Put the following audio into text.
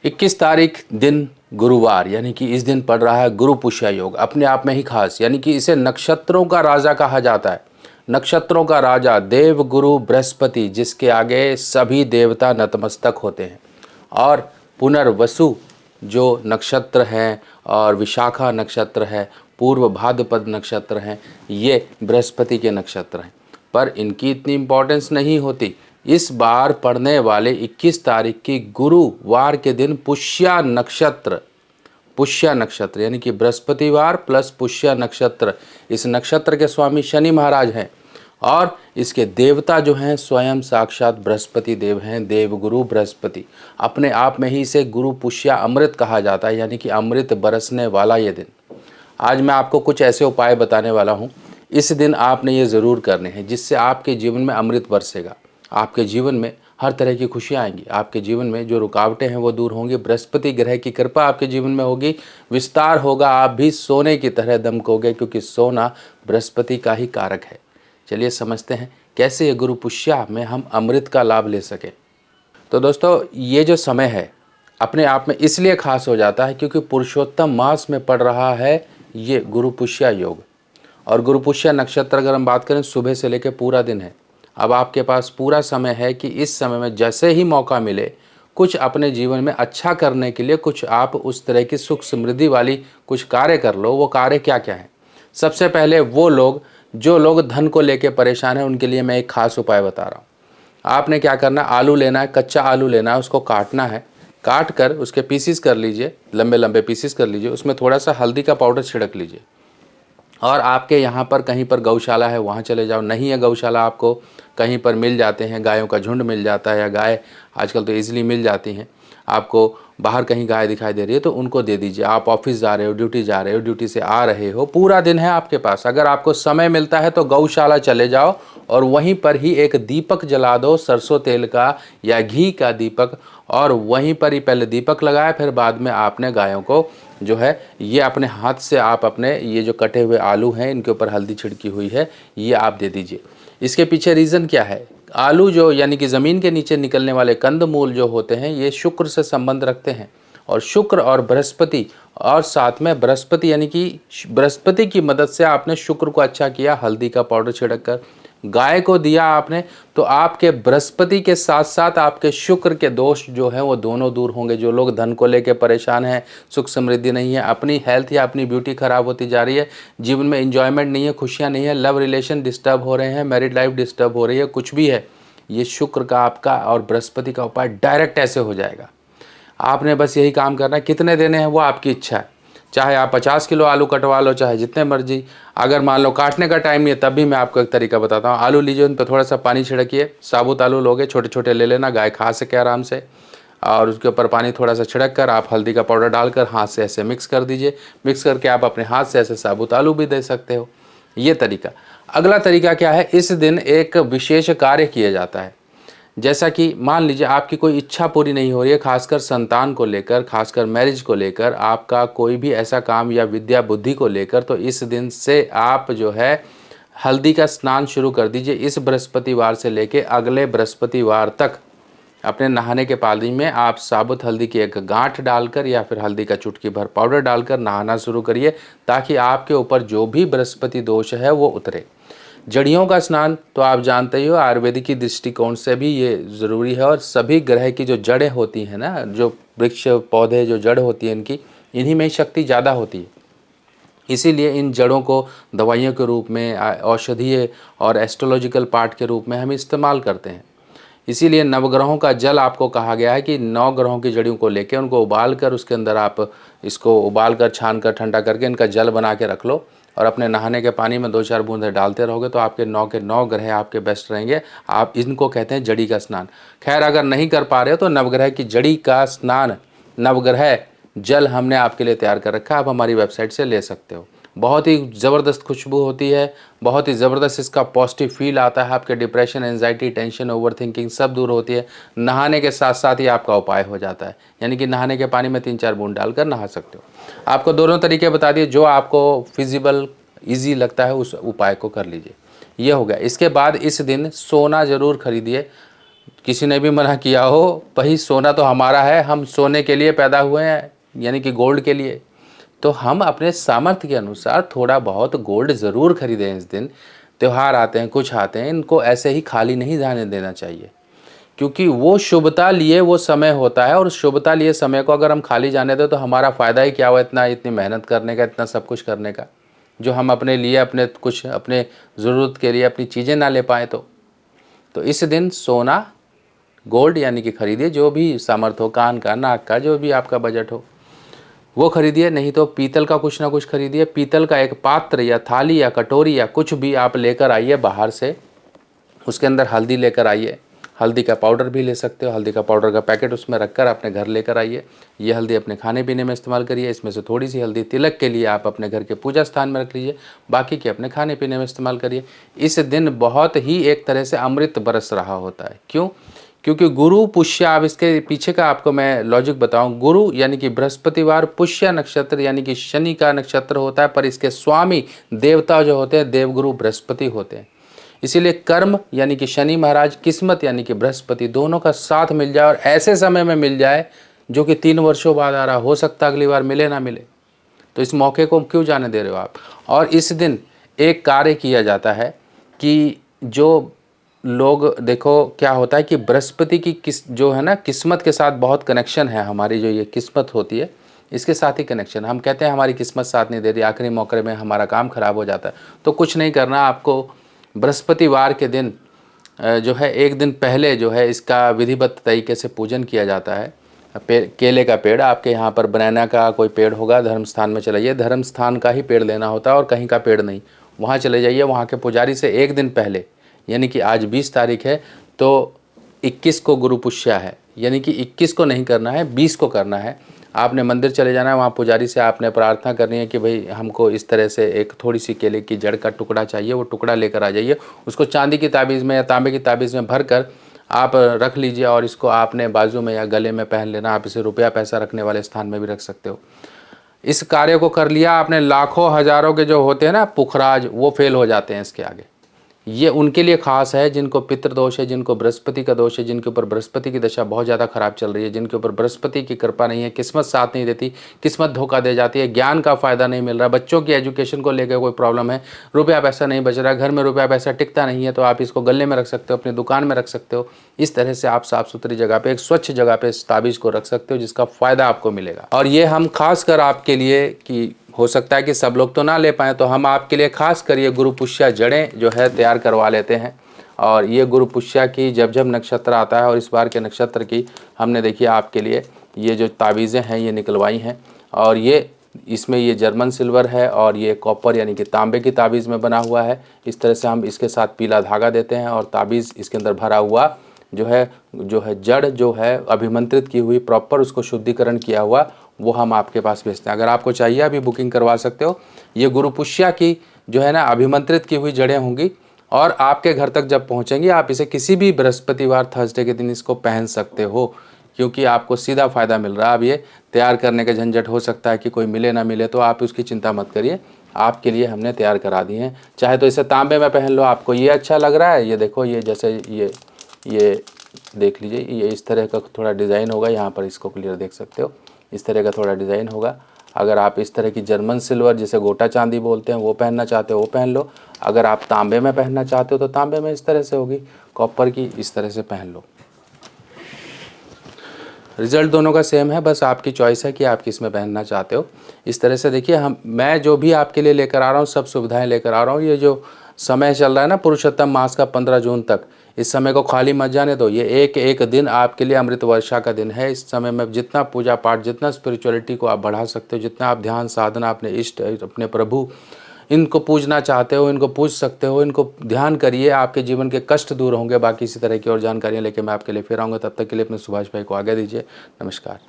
21 तारीख दिन गुरुवार, यानी कि इस दिन पड़ रहा है गुरु पुष्य योग, अपने आप में ही खास, यानी कि इसे नक्षत्रों का राजा कहा जाता है। नक्षत्रों का राजा देव गुरु बृहस्पति, जिसके आगे सभी देवता नतमस्तक होते हैं। और पुनर्वसु जो नक्षत्र हैं और विशाखा नक्षत्र है, पूर्व भाद्रपद नक्षत्र हैं, ये बृहस्पति के नक्षत्र हैं, पर इनकी इतनी इम्पोर्टेंस नहीं होती। इस बार पड़ने वाले 21 तारीख की गुरुवार के दिन पुष्य नक्षत्र यानी कि बृहस्पतिवार प्लस पुष्य नक्षत्र, इस नक्षत्र के स्वामी शनि महाराज हैं और इसके देवता जो हैं स्वयं साक्षात बृहस्पति देव हैं, देवगुरु बृहस्पति। अपने आप में ही इसे गुरु पुष्य अमृत कहा जाता है, यानी कि अमृत बरसने वाला ये दिन। आज मैं आपको कुछ ऐसे उपाय बताने वाला हूँ, इस दिन आपने ये ज़रूर करने हैं जिससे आपके जीवन में अमृत बरसेगा। आपके जीवन में हर तरह की खुशियाँ आएंगी, आपके जीवन में जो रुकावटें हैं वो दूर होंगी, बृहस्पति ग्रह की कृपा आपके जीवन में होगी, विस्तार होगा, आप भी सोने की तरह दमकोगे, क्योंकि सोना बृहस्पति का ही कारक है। चलिए समझते हैं कैसे ये गुरु पुष्य में हम अमृत का लाभ ले सकें। तो दोस्तों, ये जो समय है अपने आप में इसलिए खास हो जाता है क्योंकि पुरुषोत्तम मास में पड़ रहा है ये गुरु पुष्य योग। और गुरु पुष्य नक्षत्र अगर हम बात करें, सुबह से लेकर पूरा दिन है। अब आपके पास पूरा समय है कि इस समय में जैसे ही मौका मिले कुछ अपने जीवन में अच्छा करने के लिए कुछ आप उस तरह की सुख समृद्धि वाली कुछ कार्य कर लो। वो कार्य क्या क्या है? सबसे पहले वो लोग जो लोग धन को लेकर परेशान हैं उनके लिए मैं एक खास उपाय बता रहा हूँ। आपने क्या करना है, आलू लेना है, कच्चा आलू लेना है, उसको काटना है, काट कर उसके पीसीस कर लीजिए, लंबे लंबे पीसीस कर लीजिए, उसमें थोड़ा सा हल्दी का पाउडर छिड़क लीजिए। और आपके यहाँ पर कहीं पर गौशाला है वहाँ चले जाओ, नहीं है गौशाला आपको कहीं पर मिल जाते हैं, गायों का झुंड मिल जाता है या गाय आजकल तो ईजिली मिल जाती हैं, आपको बाहर कहीं गाय दिखाई दे रही है तो उनको दे दीजिए। आप ऑफिस जा रहे हो, ड्यूटी जा रहे हो, ड्यूटी से आ रहे हो, पूरा दिन है आपके पास, अगर आपको समय मिलता है तो गौशाला चले जाओ और वहीं पर ही एक दीपक जला दो, सरसों तेल का या घी का दीपक, और वहीं पर ही पहले दीपक लगाया, फिर बाद में आपने गायों को जो है ये अपने हाथ से आप अपने ये जो कटे हुए आलू हैं इनके ऊपर हल्दी छिड़की हुई है ये आप दे दीजिए। इसके पीछे रीज़न क्या है? आलू जो यानी कि ज़मीन के नीचे निकलने वाले कंदमूल जो होते हैं ये शुक्र से संबंध रखते हैं, और शुक्र और बृहस्पति, और साथ में बृहस्पति यानी कि बृहस्पति की मदद से आपने शुक्र को अच्छा किया, हल्दी का पाउडर छिड़क कर गाय को दिया आपने, तो आपके बृहस्पति के साथ साथ आपके शुक्र के दोष जो हैं वो दोनों दूर होंगे। जो लोग धन को लेकर परेशान हैं, सुख समृद्धि नहीं है, अपनी हेल्थ या अपनी ब्यूटी खराब होती जा रही है, जीवन में एंजॉयमेंट नहीं है, खुशियाँ नहीं है, लव रिलेशन डिस्टर्ब हो रहे हैं, मैरिड लाइफ डिस्टर्ब हो रही है, कुछ भी है, ये शुक्र का आपका और बृहस्पति का उपाय डायरेक्ट ऐसे हो जाएगा। आपने बस यही काम करना है। कितने देने हैं वो आपकी इच्छा है, चाहे आप 50 किलो आलू कटवा लो, चाहे जितने मर्जी। अगर मान लो काटने का टाइम नहीं है तब भी मैं आपको एक तरीका बताता हूँ। आलू लीजिए, उन पर थोड़ा सा पानी छिड़किए, साबुत आलू लोगे, छोटे छोटे ले लेना, गाय खा सके आराम से, और उसके ऊपर पानी थोड़ा सा छिड़क कर आप हल्दी का पाउडर डालकर हाथ से ऐसे मिक्स कर दीजिए। मिक्स करके आप अपने हाथ से ऐसे साबुत आलू भी दे सकते हो, ये तरीका। अगला तरीका क्या है, इस दिन एक विशेष कार्य किया जाता है। जैसा कि मान लीजिए आपकी कोई इच्छा पूरी नहीं हो रही है, खासकर संतान को लेकर, खासकर मैरिज को लेकर, आपका कोई भी ऐसा काम या विद्या बुद्धि को लेकर, तो इस दिन से आप जो है हल्दी का स्नान शुरू कर दीजिए। इस बृहस्पतिवार से लेकर अगले बृहस्पतिवार तक अपने नहाने के पानी में आप साबुत हल्दी की एक गांठ डालकर या फिर हल्दी का चुटकी भर पाउडर डालकर नहाना शुरू करिए, ताकि आपके ऊपर जो भी बृहस्पति दोष है वो उतरे। जड़ियों का स्नान तो आप जानते ही हो, आयुर्वेदिक की दृष्टिकोण से भी ये ज़रूरी है, और सभी ग्रह की जो जड़ें होती हैं ना, जो वृक्ष पौधे जो जड़ होती है इनकी, इन्हीं में शक्ति ज़्यादा होती है। इसीलिए इन जड़ों को दवाइयों के रूप में, औषधीय और एस्ट्रोलॉजिकल पार्ट के रूप में हम इस्तेमाल करते हैं। इसीलिए नवग्रहों का जल आपको कहा गया है कि 9 ग्रहों की जड़ियों को लेकर उनको उबाल कर, उसके अंदर आप इसको उबाल कर, छान कर, ठंडा करके इनका जल बना के रख लो, और अपने नहाने के पानी में 2-4 बूंदे डालते रहोगे तो आपके 9 के 9 ग्रह आपके बेस्ट रहेंगे। आप इनको कहते हैं जड़ी का स्नान। खैर अगर नहीं कर पा रहे हो तो नवग्रह की जड़ी का स्नान, नवग्रह जल हमने आपके लिए तैयार कर रखा है, आप हमारी वेबसाइट से ले सकते हो। बहुत ही ज़बरदस्त खुशबू होती है, बहुत ही ज़बरदस्त इसका पॉजिटिव फील आता है, आपके depression, anxiety, tension, over thinking सब दूर होती है। नहाने के साथ साथ ही आपका उपाय हो जाता है, यानी कि नहाने के पानी में 3-4 बूंद डालकर नहा सकते हो। आपको दोनों तरीके बता दिए, जो आपको फिजिबल ईजी लगता है उस उपाय को कर लीजिए। ये हो गया। इसके बाद इस दिन सोना ज़रूर खरीदिए, किसी ने भी मना किया हो, भाई सोना तो हमारा है, हम सोने के लिए पैदा हुए हैं, यानी कि गोल्ड के लिए, तो हम अपने सामर्थ्य के अनुसार थोड़ा बहुत गोल्ड ज़रूर खरीदें। इस दिन त्यौहार आते हैं, कुछ आते हैं, इनको ऐसे ही खाली नहीं जाने देना चाहिए, क्योंकि वो शुभता लिए वो समय होता है, और शुभता लिए समय को अगर हम खाली जाने दें तो हमारा फ़ायदा ही क्या हुआ इतनी मेहनत करने का, इतना सब कुछ करने का, जो हम अपने लिए अपने कुछ अपने ज़रूरत के लिए अपनी चीज़ें ना ले पाएँ। तो इस दिन सोना गोल्ड यानी कि खरीदिए, जो भी सामर्थ्य हो, कान का, नाक का, जो भी आपका बजट हो वो खरीदिए। नहीं तो पीतल का कुछ ना कुछ खरीदिए, पीतल का एक पात्र या थाली या कटोरी या कुछ भी आप लेकर आइए बाहर से, उसके अंदर हल्दी लेकर आइए, हल्दी का पाउडर भी ले सकते हो, हल्दी का पाउडर का पैकेट उसमें रखकर अपने घर लेकर आइए। ये हल्दी अपने खाने पीने में इस्तेमाल करिए, इसमें से थोड़ी सी हल्दी तिलक के लिए आप अपने घर के पूजा स्थान में रख लीजिए, बाकी के अपने खाने पीने में इस्तेमाल करिए। इस दिन बहुत ही एक तरह से अमृत बरस रहा होता है। क्यों? क्योंकि गुरु पुष्य, आप इसके पीछे का आपको मैं लॉजिक बताऊं, गुरु यानी कि बृहस्पतिवार, पुष्य नक्षत्र यानी कि शनि का नक्षत्र होता है, पर इसके स्वामी देवता जो होते हैं देवगुरु बृहस्पति होते हैं। इसीलिए कर्म यानी कि शनि महाराज, किस्मत यानी कि बृहस्पति, दोनों का साथ मिल जाए और ऐसे समय में मिल जाए जो कि 3 वर्षों बाद आ रहा, हो सकता अगली बार मिले ना मिले, तो इस मौके को क्यों जाने दे रहे हो आप। और इस दिन एक कार्य किया जाता है कि जो लोग, देखो क्या होता है कि बृहस्पति की जो है ना, किस्मत के साथ बहुत कनेक्शन है हमारी, जो ये किस्मत होती है इसके साथ ही कनेक्शन। हम कहते हैं हमारी किस्मत साथ नहीं दे रही, आखिरी मौके में हमारा काम खराब हो जाता है, तो कुछ नहीं करना आपको। बृहस्पतिवार के दिन जो है एक दिन पहले जो है इसका विधिवत तरीके से पूजन किया जाता है। केले का पेड़, आपके यहाँ पर बनाना का कोई पेड़ होगा, धर्म स्थान में चलाइए, धर्म स्थान का ही पेड़ लेना होता है और कहीं का पेड़ नहीं, वहाँ चले जाइए, वहाँ के पुजारी से एक दिन पहले, यानी कि आज 20 तारीख है तो 21 को गुरु पुष्या है, यानी कि 21 को नहीं करना है, 20 को करना है। आपने मंदिर चले जाना है, वहाँ पुजारी से आपने प्रार्थना करनी है कि भाई हमको इस तरह से एक थोड़ी सी केले की जड़ का टुकड़ा चाहिए, वो टुकड़ा लेकर आ जाइए, उसको चांदी की ताबीज़ में या तांबे की ताबीज़ में भर कर आप रख लीजिए, और इसको आपने बाजू में या गले में पहन लेना। आप इसे रुपया पैसा रखने वाले स्थान में भी रख सकते हो। इस कार्य को कर लिया आपने, लाखों हजारों के जो होते हैं ना पुखराज, वो फेल हो जाते हैं इसके आगे। ये उनके लिए खास है जिनको पितृदोष है, जिनको बृहस्पति का दोष है, जिनके ऊपर बृहस्पति की दशा बहुत ज़्यादा खराब चल रही है, जिनके ऊपर बृहस्पति की कृपा नहीं है, किस्मत साथ नहीं देती, किस्मत धोखा दे जाती है, ज्ञान का फ़ायदा नहीं मिल रहा, बच्चों की एजुकेशन को लेकर कोई प्रॉब्लम है, रुपया पैसा नहीं बच रहा, घर में रुपया पैसा टिकता नहीं है, तो आप इसको गले में रख सकते हो, अपनी दुकान में रख सकते हो। इस तरह से आप साफ़ सुथरी जगह पर, एक स्वच्छ जगह पर इस ताबीज़ को रख सकते हो, जिसका फ़ायदा आपको मिलेगा। और ये हम खास कर आपके लिए, कि हो सकता है कि सब लोग तो ना ले पाएँ, तो हम आपके लिए खास कर ये गुरु पुष्या जड़ें जो है तैयार करवा लेते हैं। और ये गुरु पुष्या की जब जब नक्षत्र आता है, और इस बार के नक्षत्र की हमने देखिए आपके लिए ये जो ताबीज़ें हैं ये निकलवाई हैं, और ये इसमें ये जर्मन सिल्वर है और ये कॉपर यानी कि तांबे की ताबीज़ में बना हुआ है। इस तरह से हम इसके साथ पीला धागा देते हैं, और ताबीज़ इसके अंदर भरा हुआ जो है जड़ जो है अभिमंत्रित की हुई प्रॉपर, उसको शुद्धिकरण किया हुआ, वो हम आपके पास भेजते हैं। अगर आपको चाहिए अभी बुकिंग करवा सकते हो। ये गुरु पुष्या की जो है ना अभिमंत्रित की हुई जड़ें होंगी, और आपके घर तक जब पहुंचेंगी आप इसे किसी भी बृहस्पतिवार थर्सडे के दिन इसको पहन सकते हो, क्योंकि आपको सीधा फ़ायदा मिल रहा है। अब ये तैयार करने का झंझट हो सकता है कि कोई मिले ना मिले, तो आप उसकी चिंता मत करिए, आपके लिए हमने तैयार करा दी हैं। चाहे तो इसे तांबे में पहन लो, आपको ये अच्छा लग रहा है, ये देखो, ये जैसे ये देख लीजिए, ये इस तरह का थोड़ा डिज़ाइन होगा, यहाँ पर इसको क्लियर देख सकते हो, इस तरह का थोड़ा डिज़ाइन होगा। अगर आप इस तरह की जर्मन सिल्वर जिसे गोटा चांदी बोलते हैं वो पहनना चाहते हो वो पहन लो। अगर आप तांबे में पहनना चाहते हो तो तांबे में इस तरह से होगी, कॉपर की इस तरह से पहन लो। रिज़ल्ट दोनों का सेम है, बस आपकी चॉइस है कि आप किस में पहनना चाहते हो। इस तरह से देखिए, मैं जो भी आपके लिए लेकर आ रहा हूँ सब सुविधाएं लेकर आ रहा हूँ। ये जो समय चल रहा है ना पुरुषोत्तम मास का 15 जून तक, इस समय को खाली मत जाने दो। ये एक एक दिन आपके लिए अमृत वर्षा का दिन है। इस समय में जितना पूजा पाठ, जितना स्पिरिचुअलिटी को आप बढ़ा सकते हो, जितना आप ध्यान साधना अपने इष्ट, अपने प्रभु, इनको पूजना चाहते हो, इनको पूज सकते हो, इनको ध्यान करिए, आपके जीवन के कष्ट दूर होंगे। बाकी इसी तरह की और जानकारियाँ लेके मैं आपके लिए फिर आऊँगा। तब तक के लिए अपने सुभाष भाई को आगे दीजिए। नमस्कार।